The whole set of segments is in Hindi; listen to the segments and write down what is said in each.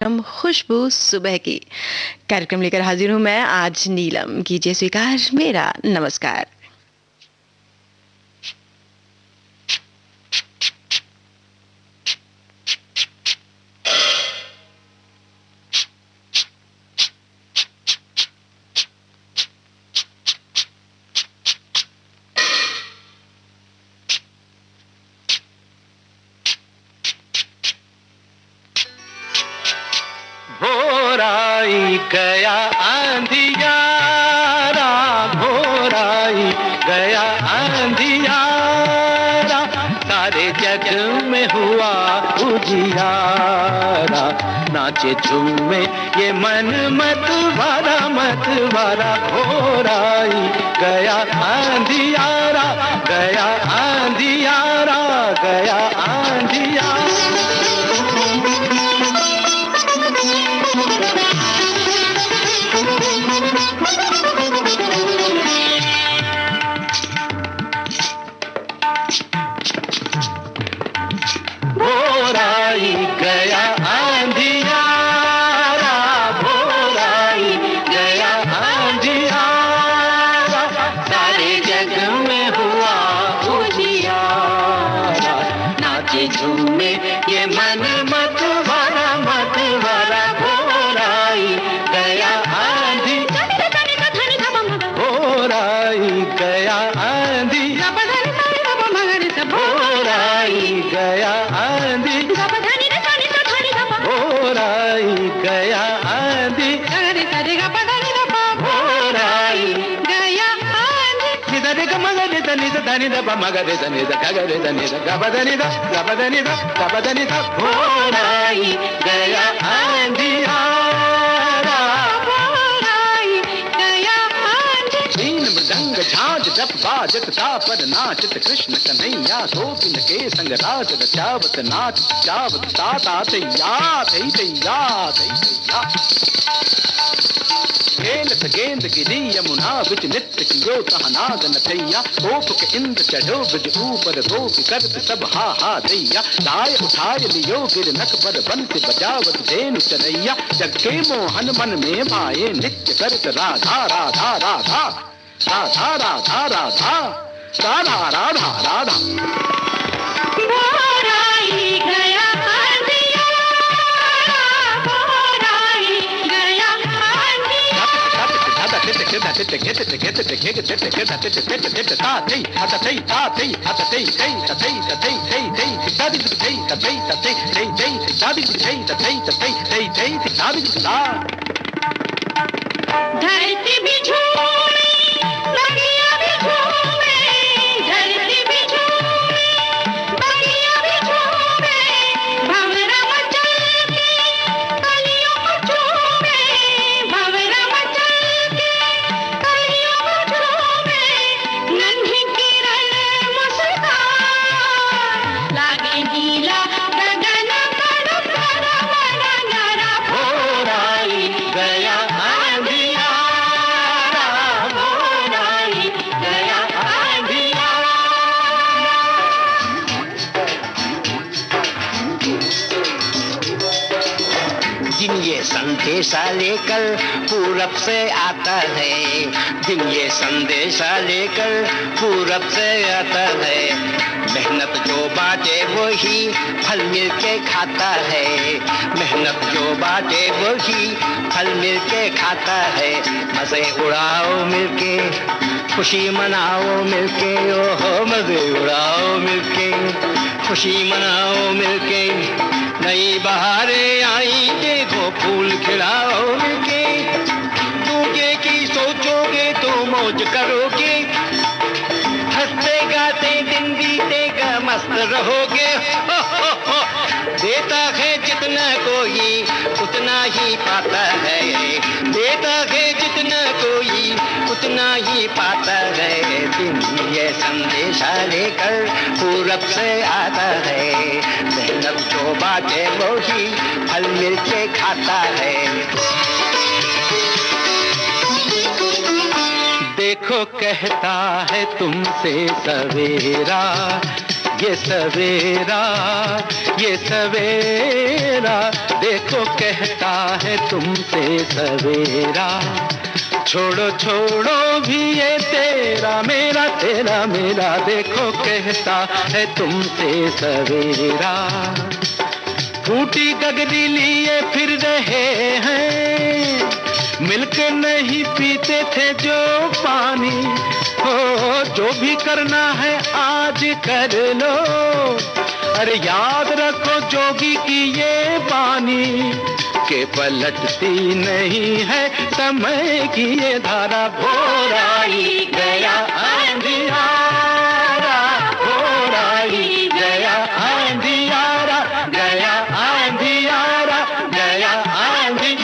हम खुशबू सुबह की कार्यक्रम लेकर हाजिर हूं मैं आज नीलम। कीजिए स्वीकार मेरा नमस्कार। गया आंधियारा, भोराई गया आंधियारा, सारे जग में हुआ उजियारा। नाचे झूमे ये मन मत वारा, भोराई गया आंधियारा, गया आंधियारा, गया आंधियारा। भोराई गया आंधियारा, भोराई गया आंधियारा, सारे जग में हुआ उजियारा। नाचे झूमे ये मन मत वारा, भोराई गया आंधी, भोराई गया आंधी, भोराई गया आंधी, भोराई गया आंधी, भोराई गया आंधी। निधरे ग मगरे ध निध धनि ध प मगरे ध निध गगरे ध निध गब ध निध गब ध निध गब ध निध, भोराई गया आंधियारा, भोराई गया आंधी। बीन मृदंग झांझ जप बाजत तापर नाचत कृष्ण कन्हैया, गोपिन के संग राज रचावत नाच जावत ताता तैया तैया तैया। खेलत गेंद गिरी यमुना बिच नित्य कियो तह नाग नथैया, गोप के इंद्र चढ़ो ब्रज ऊपर गोपी करत सब हा हा दैया। लाय उठाय लियो गिर नक पर बंसी बजावत धेनु चरैया, जग के मोहन मन में भाए नित्य करत राधा राधा राधा, राधा राधा राधा, राधा राधा राधा। भोराई गया आंधियारा, भोराई गया धरती भी झूमे, बगिया भी झूमे, धरती भी झूमे, बगिया भी झूमे, भंवरा मचल के कलियों को झूमे, भंवरा मचल के कलियों को झूमे। नन्ही किरण मुस्कान लागे नीला गगन पर प्यारा बड़ा न्यारा। भोराई गया आंधियारा, भोराई गया आंधियारा। दिन ये संदेशा लेकर पूरब से आता है, दिन ये संदेशा लेकर पूरब से आता है। मेहनत जो बाटे वही फल मिल के खाता है, मेहनत जो बाटे वही फल मिल के खाता है। मजे उड़ाओ मिलके, खुशी मनाओ मिलके, ओहो मजे उड़ाओ मिलके, खुशी मनाओ मिलके। नई बहारें आई देखो फूल खिलाओ मिलके, दूजे की सोचोगे तो मौज करोगे, हंसते गाते दिन बीतेगा मस्त रहोगे। हो, हो, हो। देता है जितना कोई उतना ही पाता है, देता है जितना कोई उतना ही पाता है। दिन ये संदेशा लेकर पूरब से आता है, मेहनत जो बाटे वो ही फल मिल के खाता है। देखो कहता है तुमसे सवेरा, ये सवेरा, ये सवेरा देखो कहता है तुमसे सवेरा। छोड़ो छोड़ो भी ये तेरा मेरा तेरा मेरा, देखो कहता है तुमसे सवेरा। फूटी गगरी लिए फिर रहे हैं, मिलके नहीं पीते थे जो पानी। हो जो भी करना है आज कर लो, अरे याद रखो जोगी की ये बानी, के पलटती नहीं है समय की ये धारा। भोर आई गया अंधियारा, भोर आई गया अंधियारा, गया अंधियारा, गया अंधी।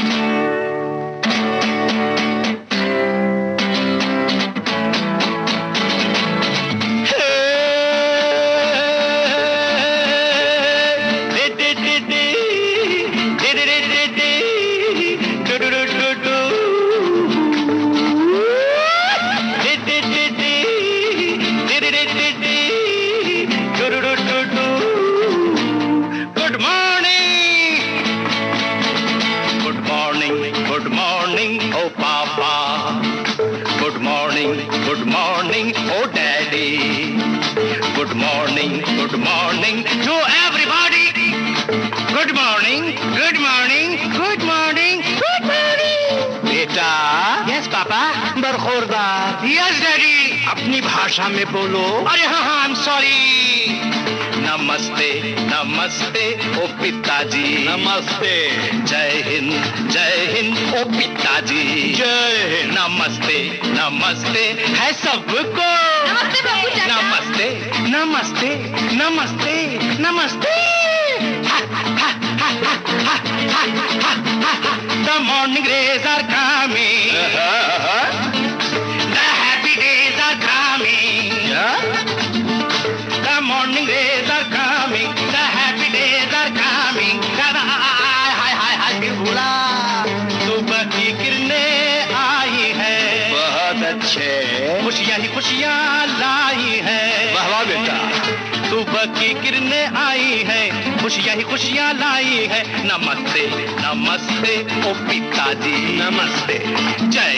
Good morning to everybody. Good morning, good morning, good morning, good morning. बेटा, yes पापा, बरखुरदार, yes डैडी, अपनी भाषा में बोलो। अरे हाँ हाँ, I'm sorry. नमस्ते नमस्ते ओ पिताजी, नमस्ते। जय हिंद ओ पिताजी, जय हिंद। नमस्ते नमस्ते है सबको, नमस्ते नमस्ते नमस्ते नमस्ते। The morning rays are coming, the happy days are coming, the morning rays are coming, the happy days are coming। भूला सुबह की किरणें आई है, बहुत अच्छे, खुशियाँ ही खुशियाँ लाई है। वाह वाह बेटा, सुबह की किरणें आई है, खुशियाँ ही खुशियाँ लाई है। नमस्ते नमस्ते ओ पिताजी, नमस्ते। जय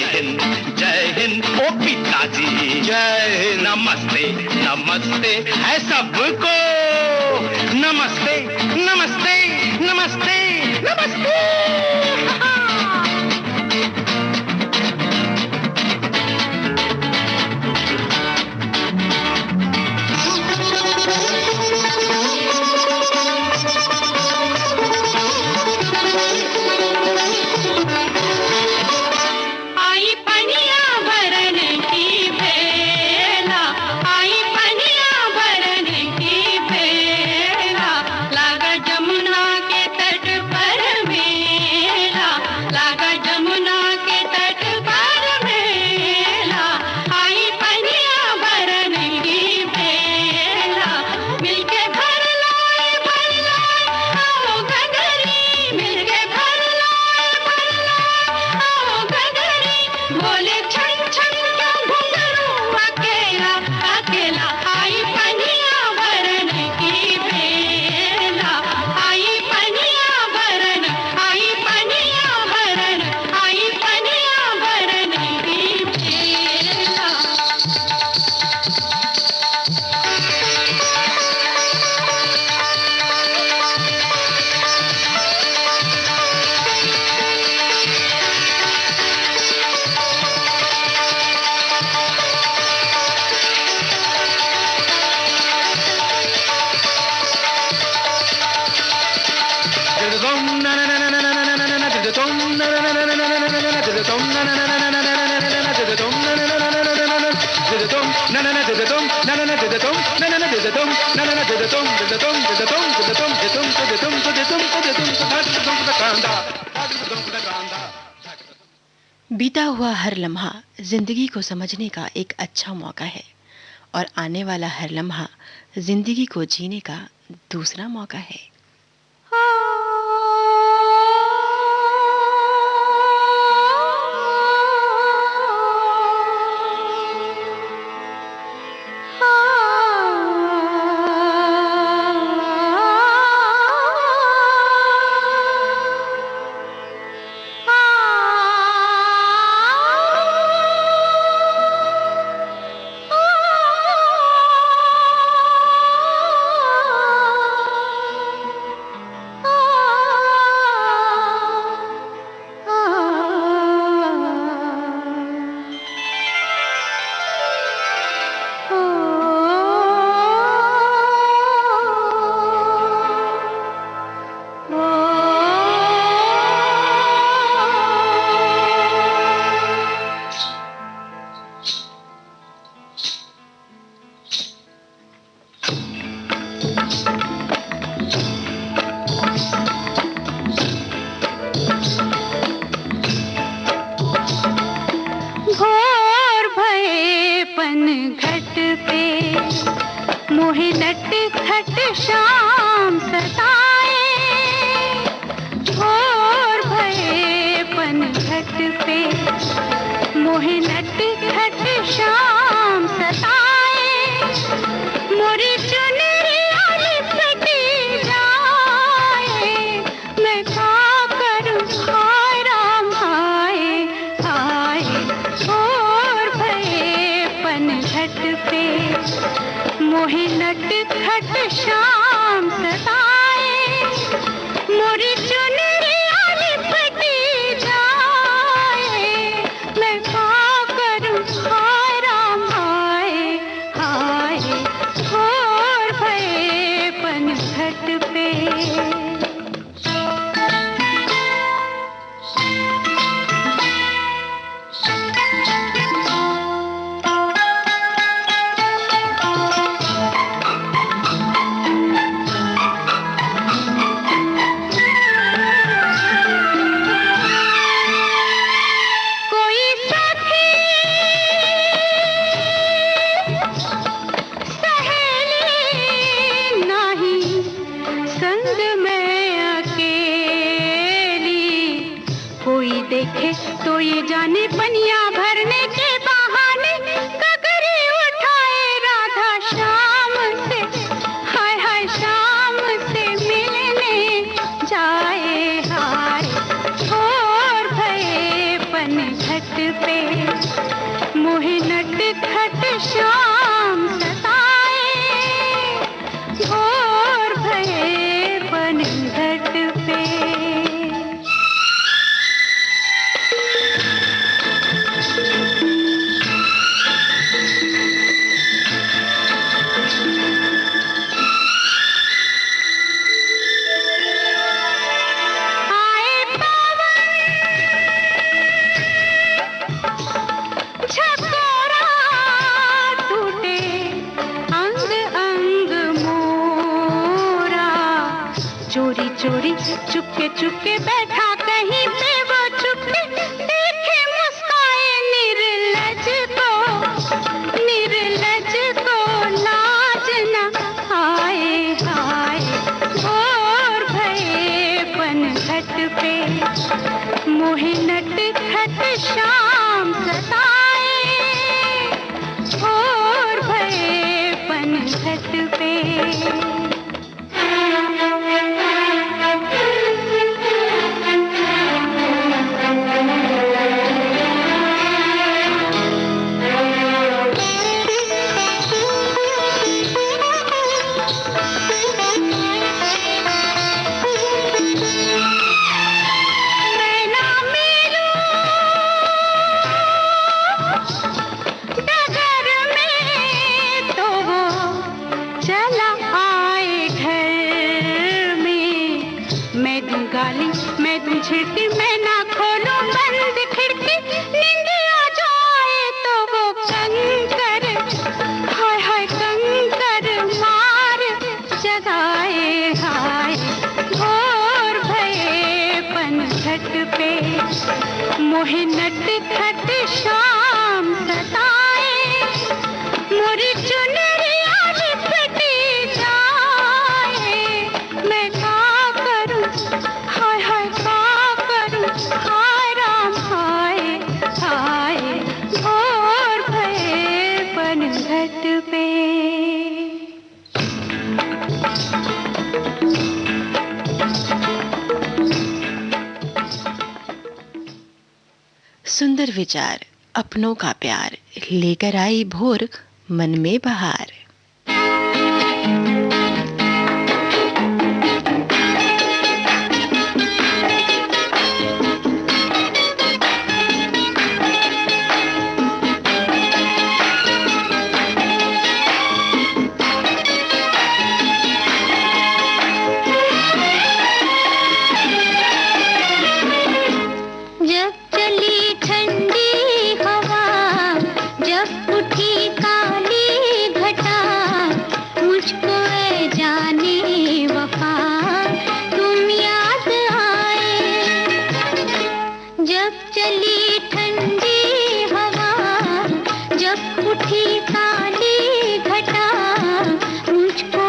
हिंद ओ पिताजी, जय हिंद। नमस्ते नमस्ते है सबको, नमस्ते नमस्ते नमस्ते नमस्ते। बीता हुआ हर लम्हा जिंदगी को समझने का एक अच्छा मौका है और आने वाला हर लम्हा जिंदगी को जीने का दूसरा मौका है। खट शाम सताए, भोर भये पनघट पे मोहे नट खट शाम सताए, मोरी चुनरिया लिपटी जाए, मैं क्या करूं हाय राम हाय हाय, भोर भये पनघट पे मोहे नट खट शाम सताए, मोरी चुनरिया लिपटी जाए, मैं क्या करूं हाय राम हाय हाय, भोर भये पनघट पे। देखे तो ये जाने पनिया भरने के बहाने ककरी उठाए राधा शाम से, हाय हाय शाम से मिलने जाए हाय, भोर भये पनघट पे मोहे नट खट शाम सताए, भोर भये पनघट पे। चोरी चोरी चुपके चुपके बैठा कहीं पे वो चुपके, देखे मुस्काए निर्लज को लाज न आए हाय, भोर भये पनघट पे मोहे नट खट शाम सताए, भोर भये पनघट पे। मैं दूं झिड़की मैं ना खोलूं बंद खिड़की, नींद आ जाए तो वो कंकर हाय हाय कंकर मार जगाए हाय, भोर भये पनघट पे मोहे नट खट शाम सताए, मोरी चुनरिया लिपटी जाए, मैं क्या करूं हाय हाय क्या करूं हाय राम हाय हाय, भोर भये पनघट पे। सुंदर विचार, अपनों का प्यार, लेकर आई भोर मन में बहार। उठी काली घटा मुझको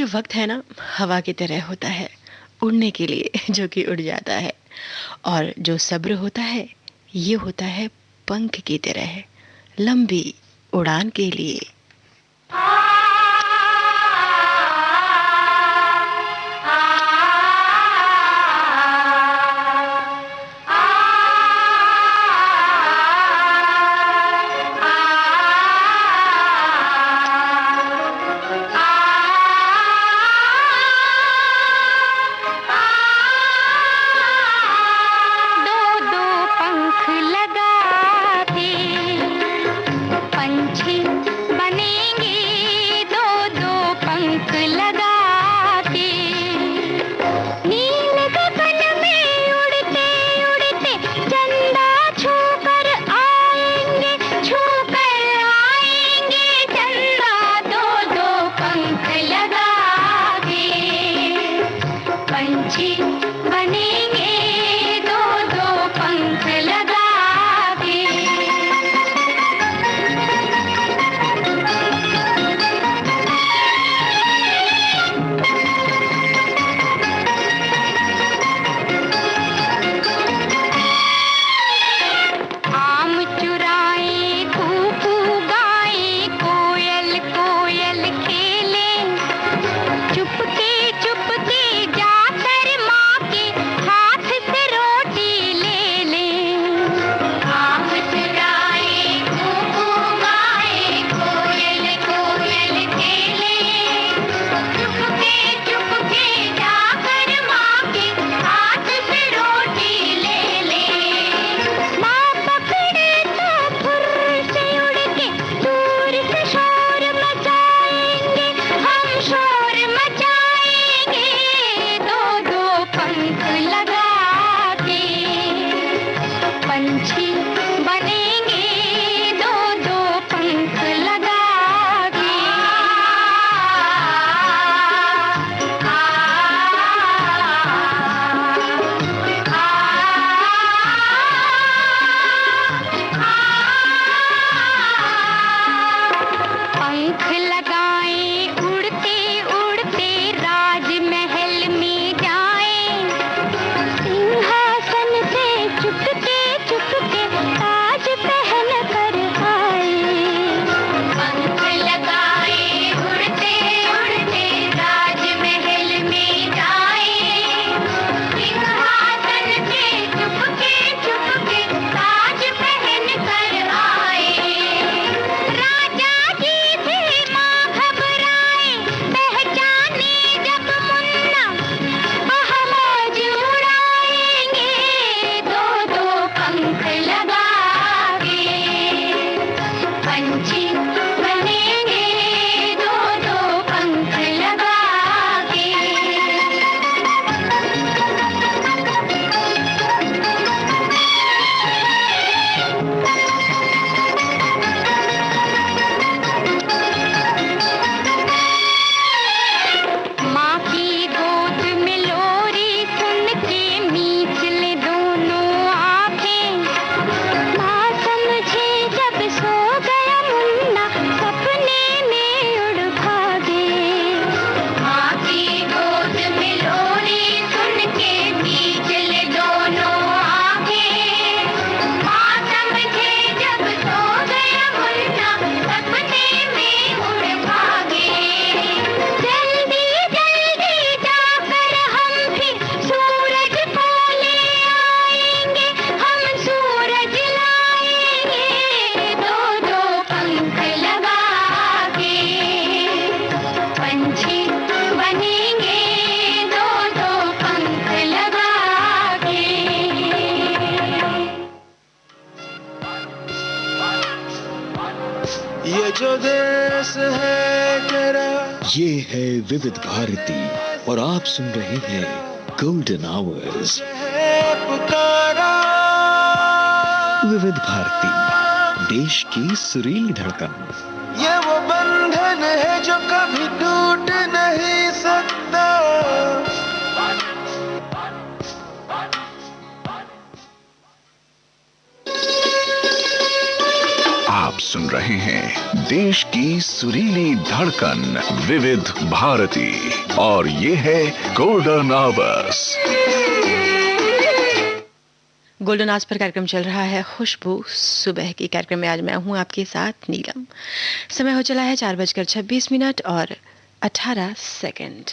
जो वक्त है ना, हवा की तरह होता है उड़ने के लिए, जो कि उड़ जाता है। और जो सब्र होता है, ये होता है पंख की तरह, लंबी उड़ान के लिए। ये जो देश है तेरा। ये है विविध भारती और आप सुन रहे हैं गोल्डन आवर्स। विविध भारती, देश की सुरीली धड़कन। ये वो बंधन है जो कभी टूट नहीं सकता। आप सुन रहे हैं देश की सुरीली धड़कन विविध भारती और ये है golden hours. Golden hours per कार्यक्रम चल रहा है खुशबू सुबह की। कार्यक्रम में आज मैं हूं आपके साथ नीलम। समय हो चला है 4:26 और 18 सेकंड।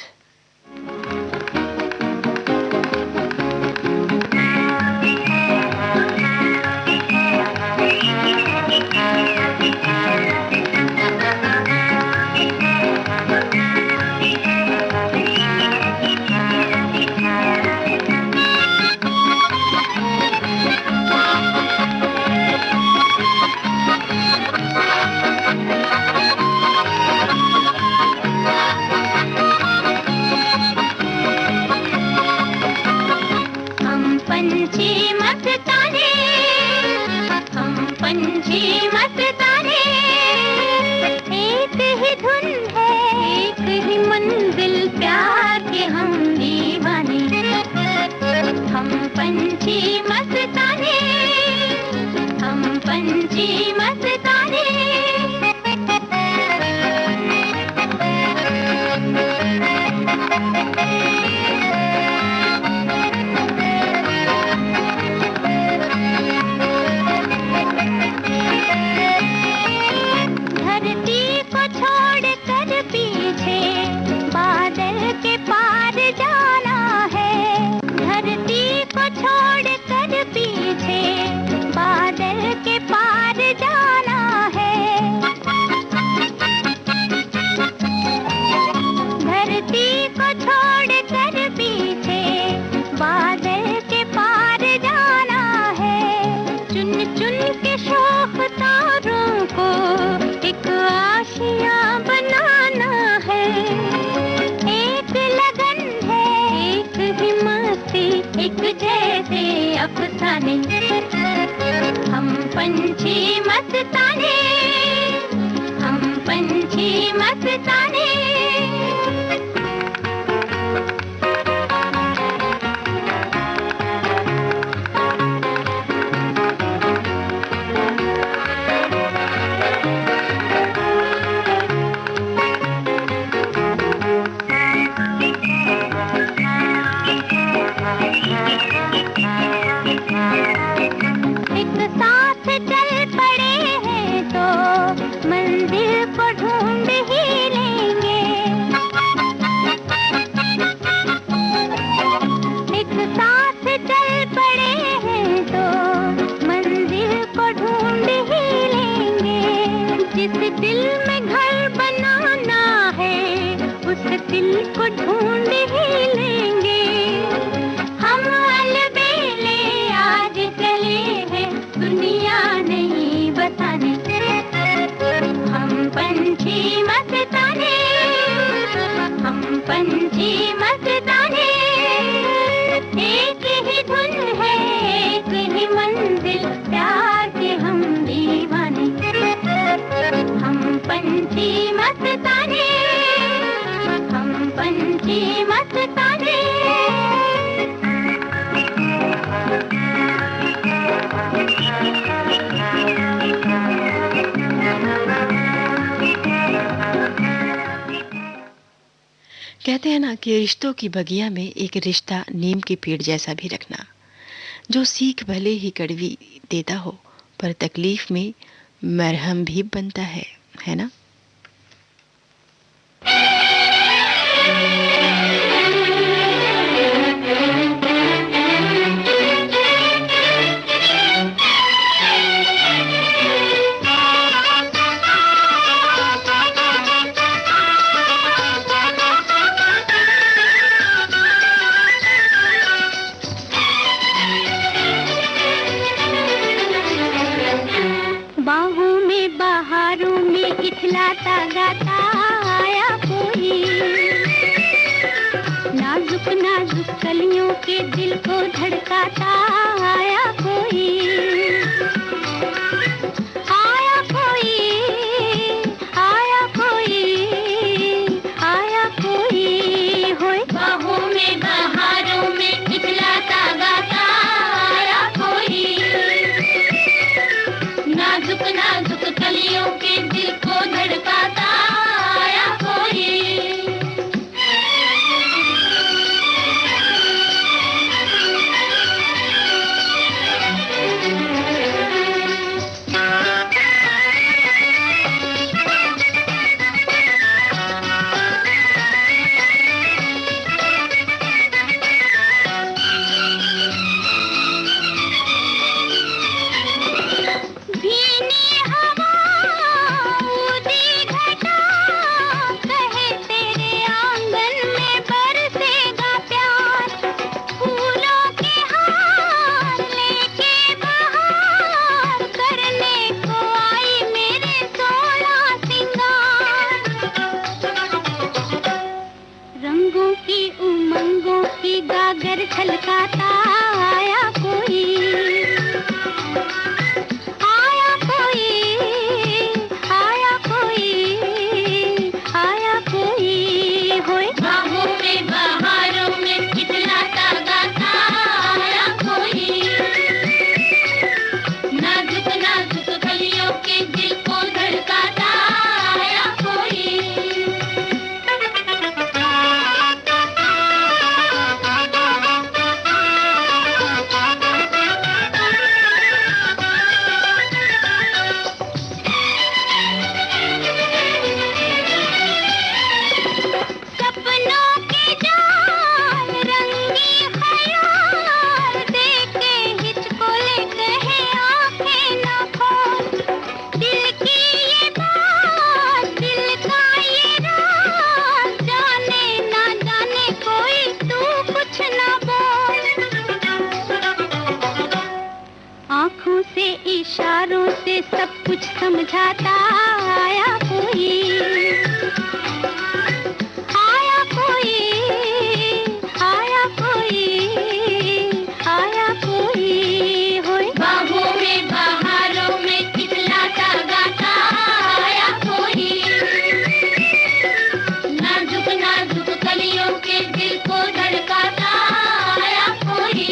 कहते हैं ना कि रिश्तों की बगिया में एक रिश्ता नीम के पेड़ जैसा भी रखना, जो सीख भले ही कड़वी देता हो पर तकलीफ में मरहम भी बनता है ना। इठलाता गाता आया कोई, नाजुक नाजुक कलियों के दिल को धड़काता आया कोई, आया कोई, आया कोई, आया कोई, होए बाहों में बहारों में इठलाता गाता आया कोई, नाजुक नाजुक इशारों से सब कुछ समझाता आया कोई, आया कोई, आया कोई, आया कोई, होय बागों में बहारों में खिललाता गाता आया कोई, नाजुक नाजुक कलियों के दिल को धड़काता आया कोई।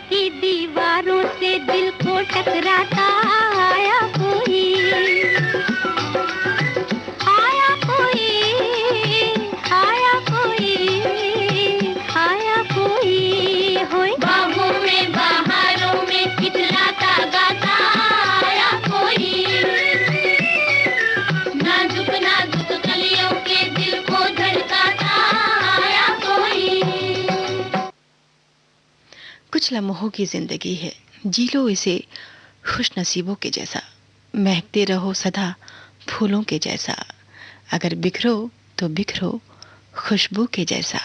की दीवारों से दिल को टकराता आया कोई, आया कोई, आया कोई, आया कोई, होय बागों में बहारों में खिललाता गाता आया कोई, नाजुक नाजुक कलियों के दिल को धड़काता आया कोई। कुछ लम्हों की जिंदगी है, जी लो इसे खुश नसीबों के जैसा, महकते रहो सदा फूलों के जैसा, अगर बिखरो तो बिखरो खुशबू के जैसा।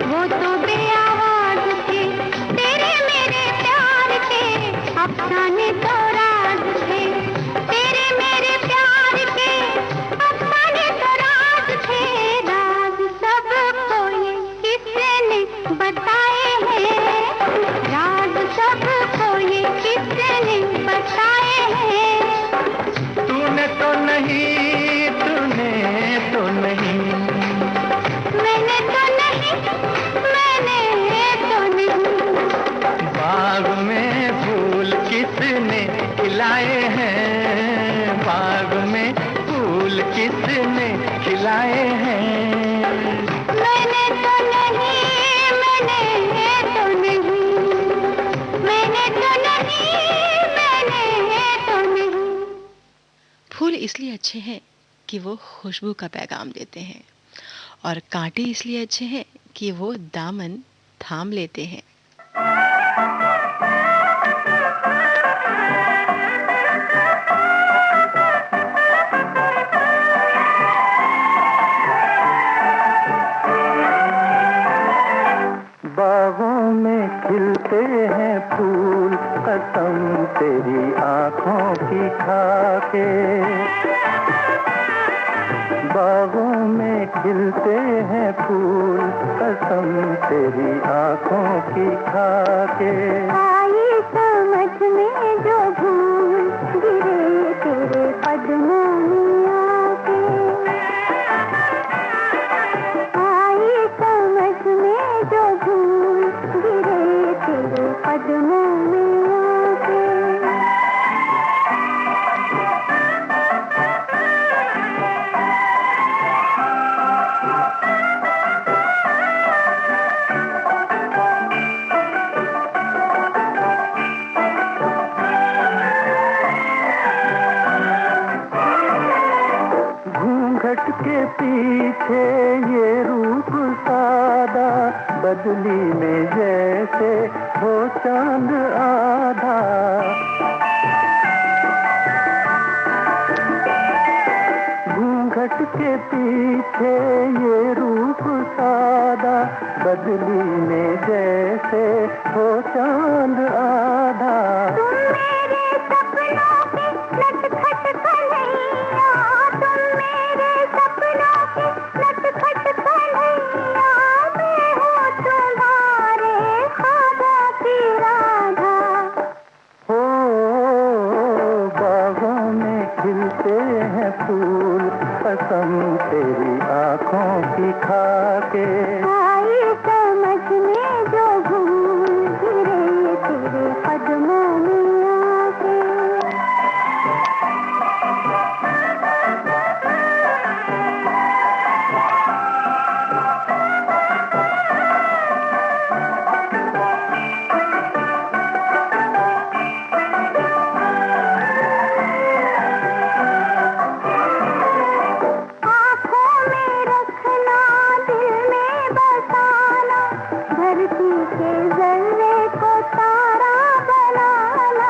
वो तो किसने खिलाए हैं? मैंने तो नहीं, मैंने तो नहीं, मैंने तो नहीं, मैंने तो नहीं। फूल इसलिए अच्छे हैं कि वो खुशबू का पैगाम देते हैं, और कांटे इसलिए अच्छे हैं कि वो दामन थाम लेते हैं। बागों में खिलते हैं फूल, कसम तेरी आँखों की खाके। बागों में खिलते हैं फूल, कसम तेरी आँखों की खाके। आई समझ में जो भूल, गिरे तेरे कदमों में आके। आई समझ में जो भूल, गिरे तेरे कदमों में आके। घूंघट के पीछे ये रूप सादा, बदली में जैसे हो चांद आधा। घूंघट के पीछे ये रूप सादा, बदली में जैसे हो चांद आधा। तुम मेरे सपनों की नटखट कन्हैया, तुम मेरे सपनों की नटखट कन्हैया, मैं हूँ तुम्हारे ख्वाबों की राधा। हो बागों में खिलते हैं फूल, कसम तेरी आँखों की खाके। आई समझ में जो भूल, गिरे तेरे कदमों में आके। आँखों में रखना, दिल में बसाना, धरती के जर्रे को तारा बनाना।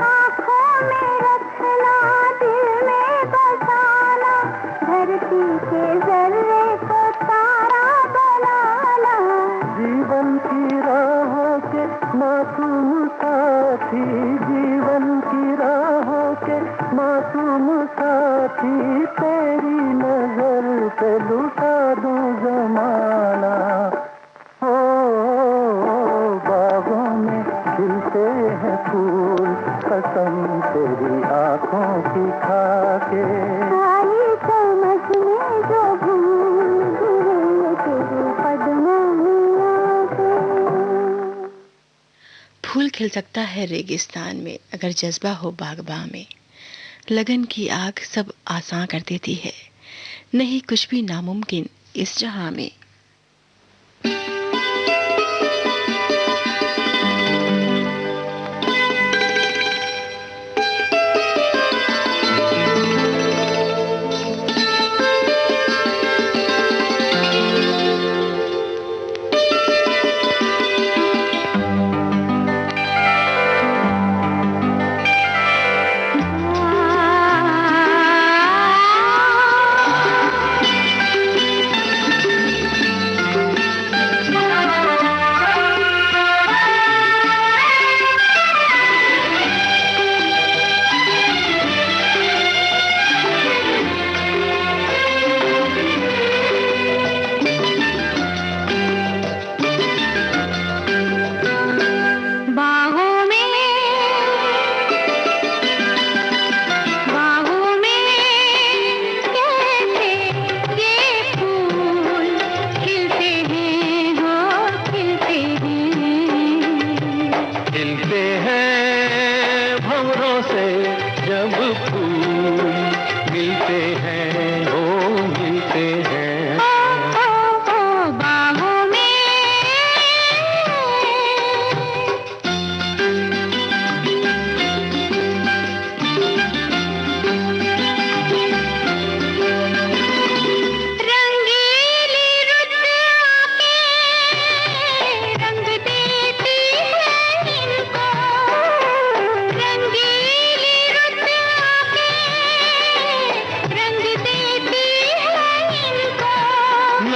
आँखों में रखना, दिल में बसाना, धरती के जर्रे को तारा बनाना। जीवन की राहों के मासूम साथी, जीवन की राहों के मासूम साथी, तेरी नजर पे लुटा दूं जमाना। हो बागों में खिलते हैं फूल, कसम तेरी आँखों की खाके। आई समझ में जो भूल, गिरे तेरे कदमों में आके। फूल खिल सकता है रेगिस्तान में अगर जज्बा हो बागबा में। लगन की आग सब आसान कर देती है, नहीं कुछ भी नामुमकिन इस जहां में।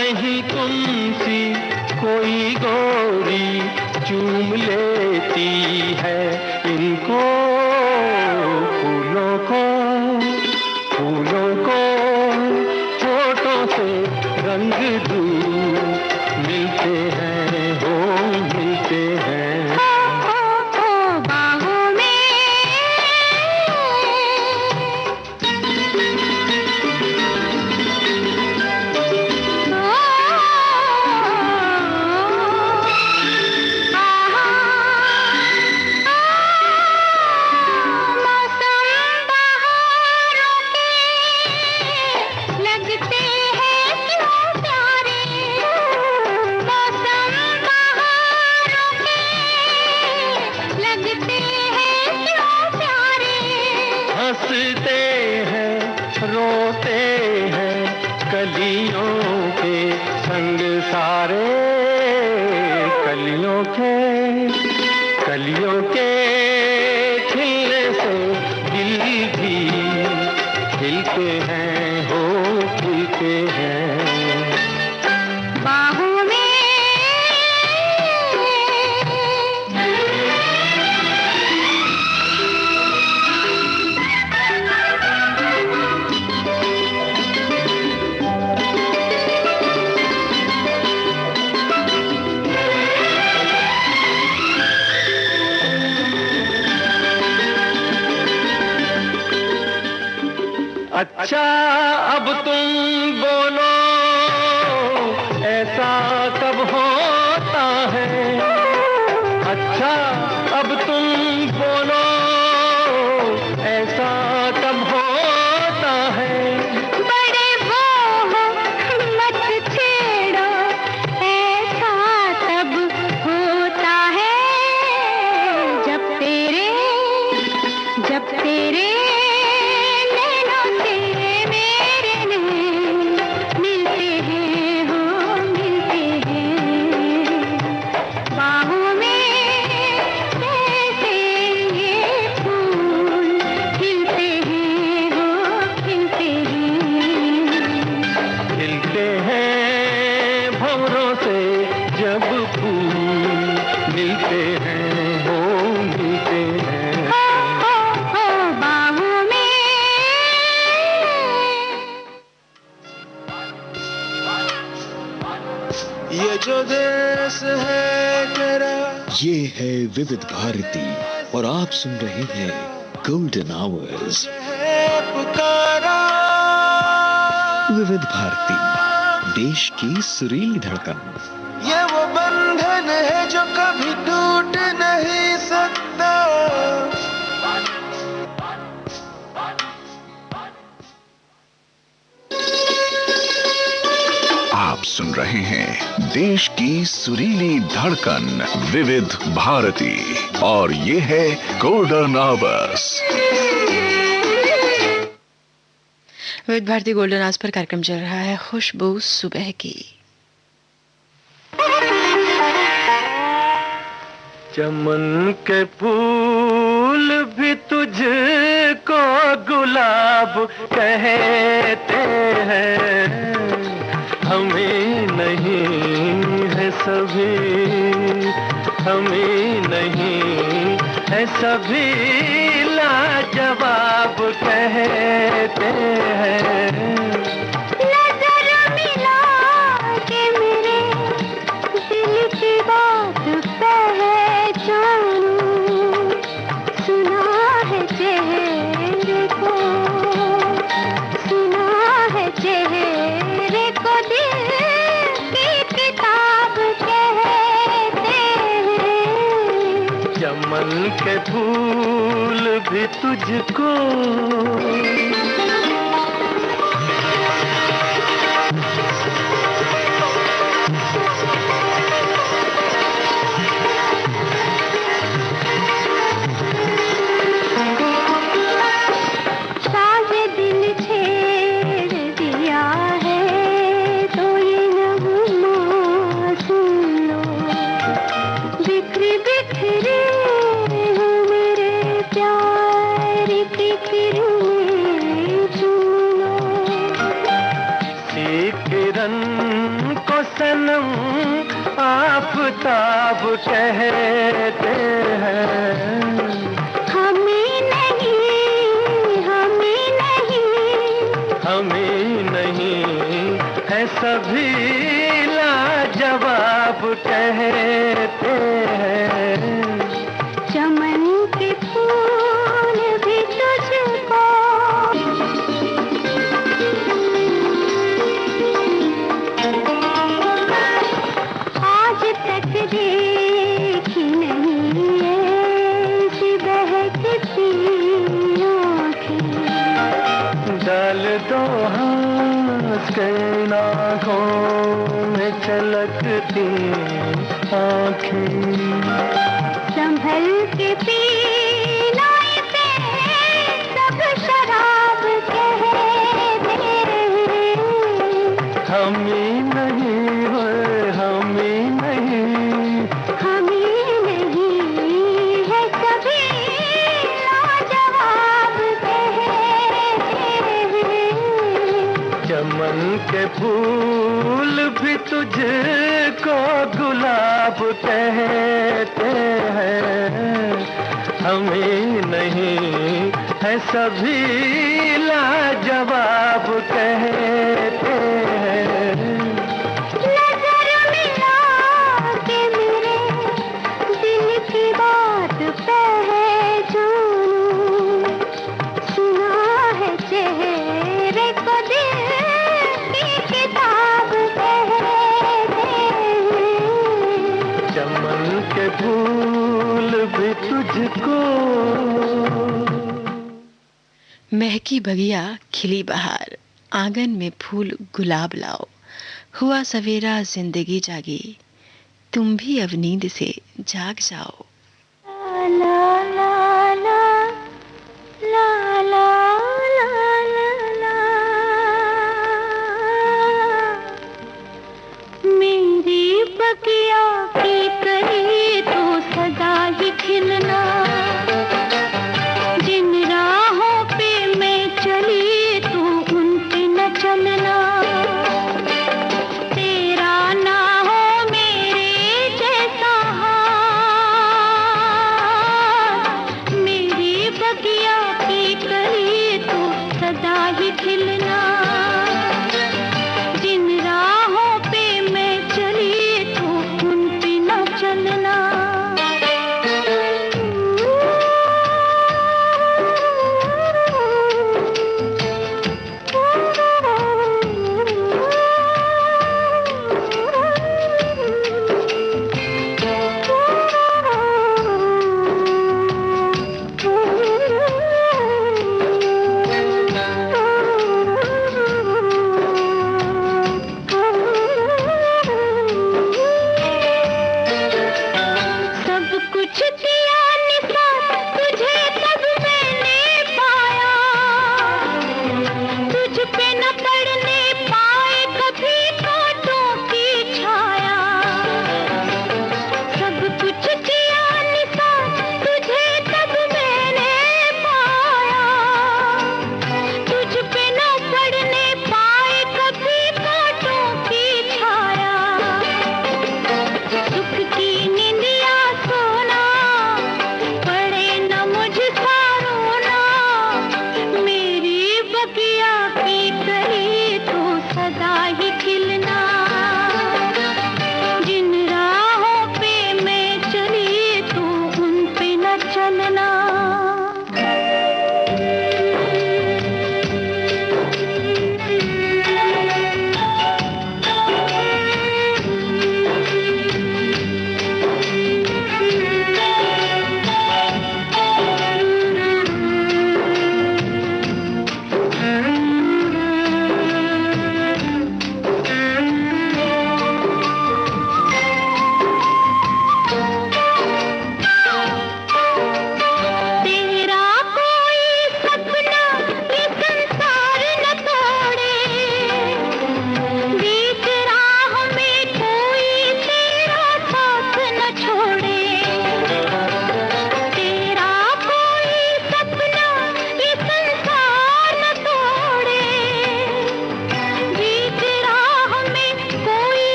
कहीं तुमसी कोई गोरी चूम लेती है इनको, फूलों को होठों से रंग दूर मिलते हैं, हो मिलते हैं। हंसते हैं, रोते हैं, कलियों के संग सारे, कलियों के खिलने से दिल भी खिलते हैं, हो खिलते हैं। अच्छा अब तुम बोलो, ऐसा कब होता है? अच्छा अब तुम बोलो, ऐसा कब होता है? बड़े वो मत छेड़ो, ऐसा तब होता है जब तेरे ये जो देश है तेरा, ये है विविध भारती और आप सुन रहे हैं गोल्डन आवर्स। है पुकारा, विविध भारती देश की सुरीली धड़कन। ये वो बंधन है जो कभी टूट नहीं सकता। आप सुन रहे हैं देश की सुरीली धड़कन विविध भारती और ये है गोल्डन आवर्स। विविध भारती गोल्डन आवर्स पर कार्यक्रम चल रहा है खुशबू सुबह की। चमन के फूल भी तुझको गुलाब कहते हैं, हमें नहीं है सभी, हमें नहीं है सभी लाजवाब कहते हैं। नजर मिला के मेरे दिल की बात पहचानूं, सुना है चेहरे को, सुना है चेहरे को दिल की किताब कहते हैं। चमन के फूल भी तुझको बिखरे हो मेरे प्यार की फिर आफताब कहते हैं। हमें नहीं, हमें नहीं है सभी लाजवाब कहते हैं। चमन के फूल भी तुझको आज तक देखी नहीं ऐसी बहकती आँखें। डाल दो हंस के आँखों में छलकती आँखें। संभल के पीना इसे सब शराब कहते हैं। हमें नहीं है, हमें नहीं है सभी लाजवाब कहते हैं। चमन के फूल भी तुझको गुलाब कहते हैं। हमें नहीं है सभी लाजवाब कहते हैं। नजर मिला के मेरे दिल की बात पहचानूं। सुना है चेहरे को दिल की किताब कहते हैं। चमन के फूल भी तुझको। महकी बगिया खिली बहार, आंगन में फूल गुलाब लाओ। हुआ सवेरा जिंदगी जागी, तुम भी अब नींद से जाग जाओ। ला ला ला ला ला ला ला ला। मेरी बगिया की कली तो सदा ही खिलना। जिन राहों पे मैं चली तू उन पे न चलना। तेरा ना हो मेरे जैसा हाल। मेरी बगिया की कली तो सदा ही खिलना। जिन राहों पे मैं चली तू उन पे न चलना।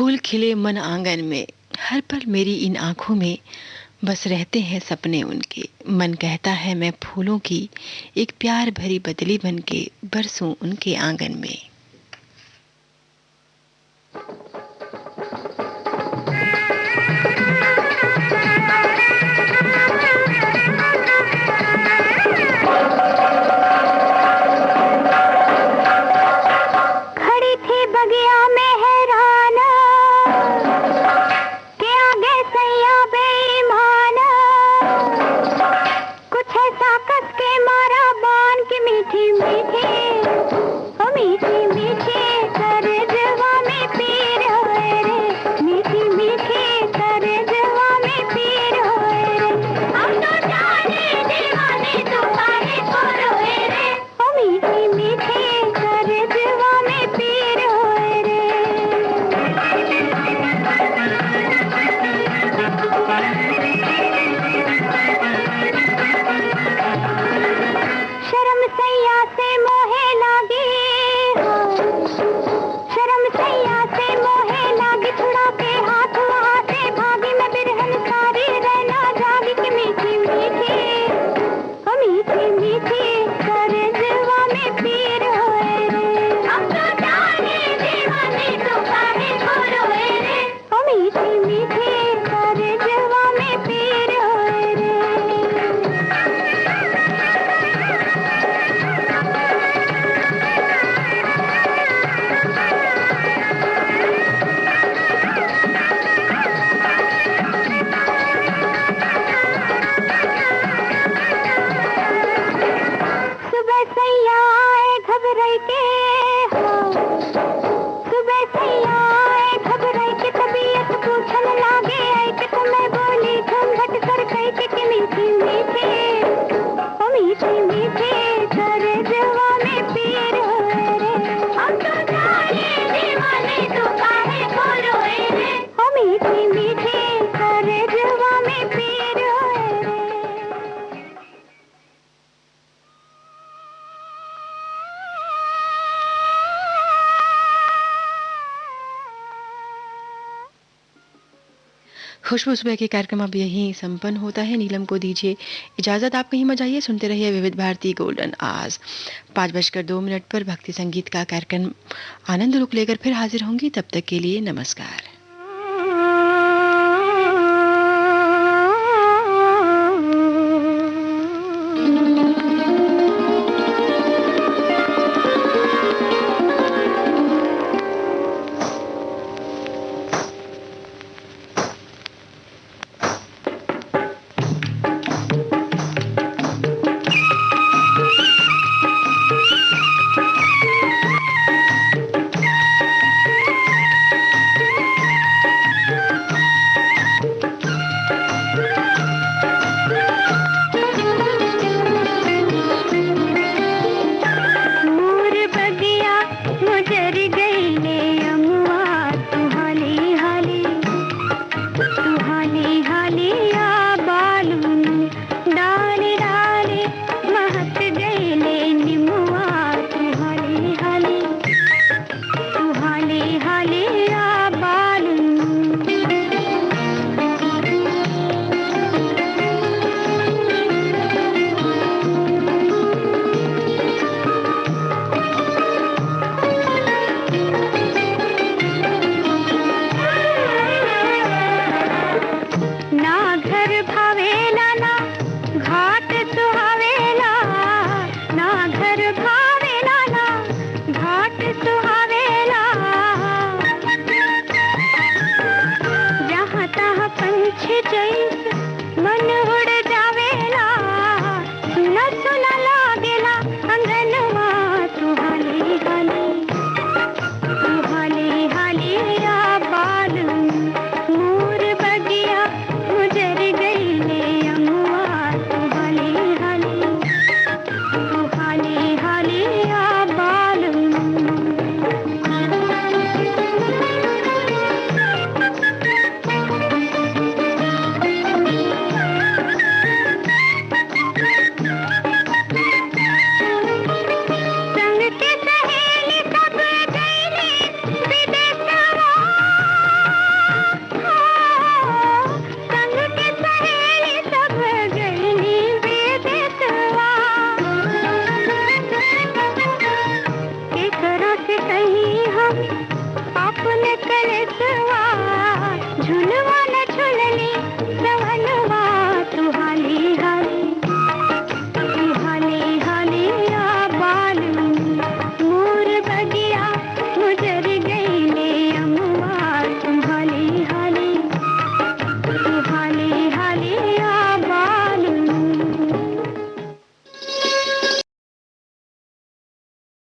फूल खिले मन आंगन में, हर पल मेरी इन आंखों में बस रहते हैं सपने उनके। मन कहता है मैं फूलों की एक प्यार भरी बदली बनके बरसूं उनके आंगन में। खड़ी थी बगिया में हैरान के आगे सैया बेईमान, कुछ ऐसा कस के मारा बान की मीठी मीठी, ओ मीठी मीठी तरजवा में पीर होए रे, मीठी मीठी तरजवा में पीर होए रे। हम तो जाने दीवाने तो काहे को रोए रे, ओ मीठी मीठी तरजवा में पीर होए रे। शर्म सैया से मोहे लागी हो, शर्म सैया से मोहे लागी, छुड़ा के हाथ वहाँ से भागी मैं बिरहन सारी रहना जागी कि मीठी मीठी, ओ मीठी मीठी तरजवा में पीर होए रे। हम तो जाने दीवाने तो काहे को रोए रे, ओ मीठी मीठी तरजवा में पीर होए रे। सुबह सैया आए घबराई के हो, सुबह सैया आए घबराई के, तबीयत पूछन लागे आई के, तो मैं बोली घूंघट कर गई कि मीठी मीठी, ओ मीठी मीठी तरजवा में पीर होए रे। हम तो जाने दीवाने तो काहे को रोए रे, ओ मीठी मीठी तरजवा में पीर होए रे। खुशबू सुबह के कार्यक्रम अब यहीं संपन्न होता है। नीलम को दीजिए इजाज़त, आप कहीं मत जाइए, सुनते रहिए विविध भारती गोल्डन आज। 5:02 पर भक्ति संगीत का कार्यक्रम आनंद रुक लेकर फिर हाजिर होंगी, तब तक के लिए नमस्कार। घाट सुहा